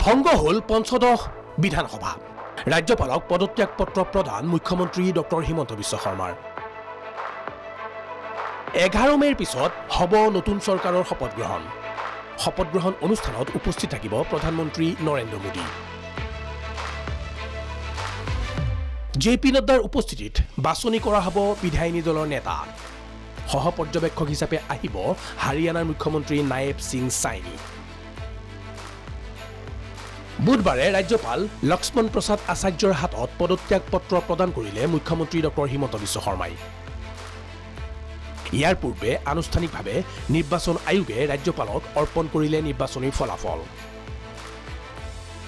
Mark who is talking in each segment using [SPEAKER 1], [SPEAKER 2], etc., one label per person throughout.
[SPEAKER 1] ভংগ হল পঞ্চদশ বিধানসভা ৰাজ্যপালক পদত্যাগ পত্ৰ প্ৰদান মুখ্যমন্ত্ৰী ডক্টৰ হিমন্ত বিশ্ব শৰ্মাৰ 11 মেৰ পিছত হ'ব নতুন চৰকাৰৰ শপত গ্ৰহণ অনুষ্ঠানত উপস্থিত থাকিব প্ৰধানমন্ত্ৰী নৰেন্দ্ৰ মোদী জেপি নড্ডাৰ উপস্থিতিত বাছনি কৰা হ'ব বিধায়িনী দলৰ নেতা সহ পৰ্যবেক্ষক হিচাপে আহিব হাৰিয়ানাৰ মুখ্যমন্ত্ৰী নায়েব সিং সাইনি বুধবাৰে ৰাজ্যপাল লক্ষ্মণ প্ৰসাদ আচাৰ্যৰ হাতত পদত্যাগ পত্ৰ প্ৰদান কৰিলে মুখ্যমন্ত্ৰী ডক্টৰ হিমন্ত বিশ্ব শৰ্মাই ইয়াৰ পূৰ্বে আনুষ্ঠানিকভাৱে নিৰ্বাচন আয়োগে ৰাজ্যপালক অৰ্পণ কৰিলে নিৰ্বাচনী ফলাফল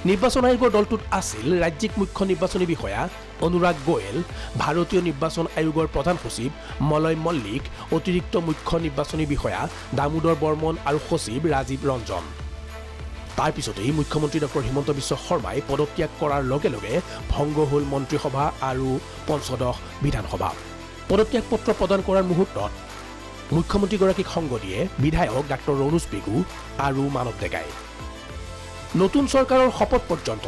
[SPEAKER 1] নিৰ্বাচন আয়োগৰ দলটোত আছিল ৰাজ্যিক মুখ্য নিৰ্বাচনী বিষয়া অনুৰাগ গোয়েল ভাৰতীয় নিৰ্বাচন আয়োগৰ প্ৰধান সচিব মলয় মল্লিক অতিৰিক্ত মুখ্য নিৰ্বাচনী বিষয়া দামোদৰ বৰ্মন আৰু সচিব ৰাজীৱ ৰঞ্জন তাৰ পিছতেই মুখ্যমন্ত্ৰী ডক্টৰ হিমন্ত বিশ্ব শৰ্মাই পদত্যাগ কৰাৰ লগে লগে ভংগ হল মন্ত্ৰীসভা আৰু পঞ্চদশ বিধানসভা পদত্যাগ পত্ৰ প্ৰদান কৰাৰ মুহূৰ্তত মুখ্যমন্ত্ৰীগৰাকীক সংগ দিয়ে বিধায়ক ডাক্তৰ ৰণোজ পেগু আৰু মানৱ ডেকাই নতুন চৰকাৰৰ শপত পৰ্যন্ত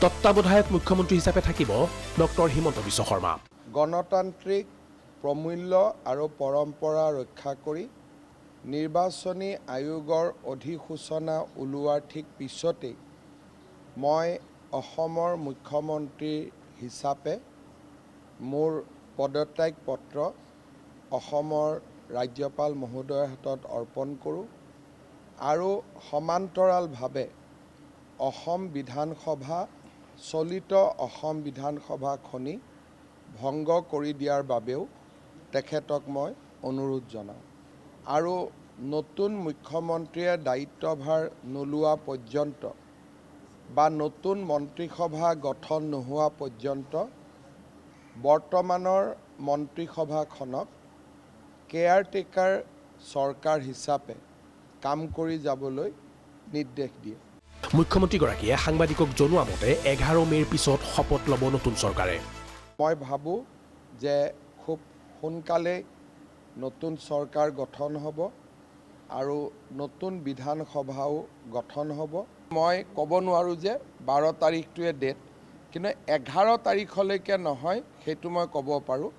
[SPEAKER 1] তত্ত্বাৱধায়ক মুখ্যমন্ত্ৰী হিচাপে থাকিব ডক্টৰ হিমন্ত বিশ্ব শৰ্মা
[SPEAKER 2] গণতান্ত্ৰিক প্ৰমূল্য আৰু পৰম্পৰা ৰক্ষা কৰি নিৰ্বাচনী আয়োগৰ অধিসূচনা ওলোৱাৰ ঠিক পিছতেই মই অসমৰ মুখ্যমন্ত্ৰী হিচাপে মোৰ পদত্যাগ পত্ৰ অসমৰ ৰাজ্যপাল মহোদয়ৰ হাতত অৰ্পণ কৰোঁ আৰু সমান্তৰালভাৱে অসম বিধানসভা চলিত অসম বিধানসভাখনি ভংগ কৰি দিয়াৰ বাবেও তেখেতক মই অনুৰোধ জনাওঁ আৰু নতুন মুখ্যমন্ত্ৰীয়ে দায়িত্বভাৰ নোলোৱা পৰ্যন্ত বা নতুন মন্ত্ৰীসভা গঠন নোহোৱা পৰ্যন্ত বৰ্তমানৰ মন্ত্ৰীসভাখনক কেয়াৰটেকাৰ চৰকাৰ হিচাপে কাম কৰি যাবলৈ নিৰ্দেশ দিয়ে
[SPEAKER 1] মুখ্যমন্ত্ৰীগৰাকীয়ে সাংবাদিকক জনোৱা মতে 11 মেৰ পিছত শপত ল'ব নতুন চৰকাৰে
[SPEAKER 2] মই ভাবোঁ যে খুব সোনকালে নতুন চৰকাৰ গঠন হ'ব আৰু নতুন বিধানসভাও গঠন হ'ব মই ক'ব নোৱাৰোঁ যে 12 তাৰিখটোৱে ডেট কিন্তু 11 তাৰিখলৈকে নহয় সেইটো মই ক'ব পাৰোঁ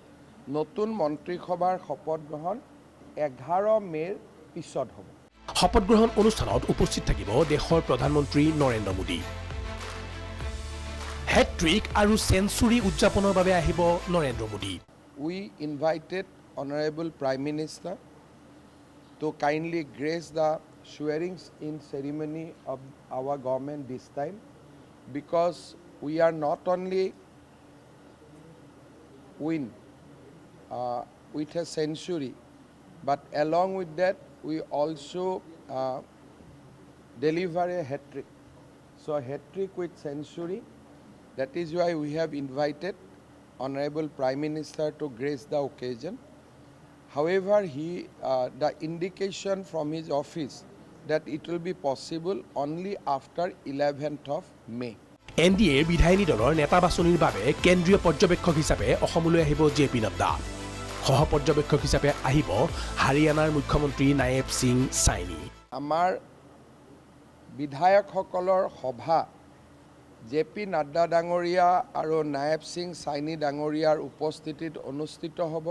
[SPEAKER 2] নতুন মন্ত্ৰীসভাৰ শপত গ্ৰহণ 11 মেৰ পিছত হ'ব
[SPEAKER 1] শপত গ্ৰহণ অনুষ্ঠানত উপস্থিত থাকিব দেশৰ প্ৰধানমন্ত্ৰী নৰেন্দ্ৰ মোদী হেট্ৰিক আৰু সেঞ্চুৰী উদযাপনৰ বাবে আহিব Narendra Modi
[SPEAKER 2] We invited Honorable Prime Minister to kindly grace the swearing-in ceremony of our government this time because we are not only win with a century but along with that we also deliver a hat-trick. So a hat-trick with century, that is why we have invited Honorable Prime Minister to grace the occasion. However, the indication from his office that it will be possible only after 11th of May.
[SPEAKER 1] NDAৰ বিধায়িনী দলৰ নেতা বাছনিৰ বাবে কেন্দ্ৰীয় পৰ্যবেক্ষক হিচাপে অসমলৈ আহিব জেপি নড্ডা সহ পৰ্যবেক্ষক হিচাপে আহিব হাৰিয়ানাৰ মুখ্যমন্ত্ৰী নায়েব সিং সাইনি
[SPEAKER 2] আমাৰ বিধায়কসকলৰ সভা জেপি নাড্ডা ডাঙৰীয়া আৰু নায়েব সিং সাইনি ডাঙৰীয়াৰ উপস্থিতিত অনুষ্ঠিত হ'ব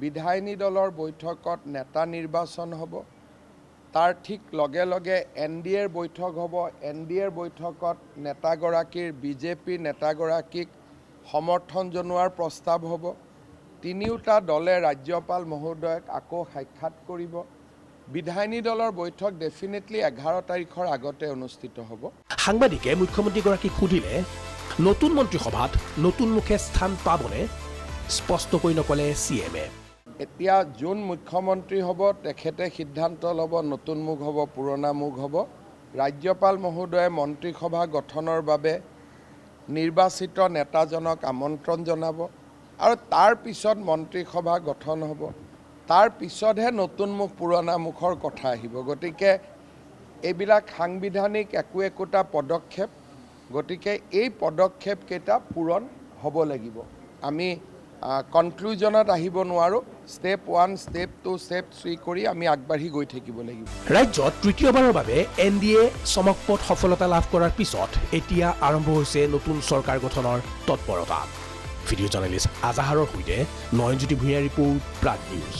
[SPEAKER 2] বিধায়িনী দলৰ বৈঠকত নেতা নিৰ্বাচন হ'ব তাৰ ঠিক লগে লগে NDAৰ বৈঠক হ'ব NDAৰ বৈঠকত নেতাগৰাকীৰ বিজেপি নেতাগৰাকীক সমৰ্থন জনোৱাৰ প্ৰস্তাৱ হ'ব তিনিওটা দলে ৰাজ্যপাল মহোদয়ক আকৌ সাক্ষাৎ কৰিব বিধায়িনী দলৰ বৈঠক ডেফিনেটলি 11 তাৰিখৰ আগতে অনুষ্ঠিত হ'ব
[SPEAKER 1] সাংবাদিকে মুখ্যমন্ত্ৰীগৰাকীক সুধিলে নতুন মন্ত্ৰীসভাত নতুন মুখে স্থান পাবনে স্পষ্টকৈ নকলে CMA
[SPEAKER 2] এতিয়া যোন মুখ্যমন্ত্ৰী হ'ব তেখেতে সিদ্ধান্ত ল'ব নতুন মুখ হ'ব পুৰণা মুখ হ'ব ৰাজ্যপাল মহোদয়ে মন্ত্ৰীসভা গঠনৰ বাবে নিৰ্বাচিত নেতাজনক আমন্ত্ৰণ জনাব আৰু তাৰ পিছত মন্ত্ৰীসভা গঠন হ'ব তাৰ পিছতহে নতুন মুখ পুৰণা মুখৰ কথা আহিব গতিকে এইবিলাক সাংবিধানিক একোটা পদক্ষেপ গতিকে এই পদক্ষেপ কেইটা পূৰণ হ'ব লাগিব আমি কনক্লুজনত আহিব নোৱাৰোঁ ষ্টেপ 1 ষ্টেপ 2 সেইটো ষ্টেপ 3 কৰি আমি আগবাঢ়ি গৈ থাকিব লাগিব।
[SPEAKER 1] ৰাজ্যত তৃতীয়বাৰৰ বাবে NDA চমকপথ সফলতা লাভ কৰাৰ পিছত এতিয়া আৰম্ভ হৈছে নতুন চৰকাৰ গঠনৰ তৎপৰতা। ভিডিঅ' জাৰ্নেলিষ্ট আজাহাৰৰ সৈতে নয়নজ্যোতি ভূঞাৰ ৰিপৰ্ট প্ৰাগ নিউজ।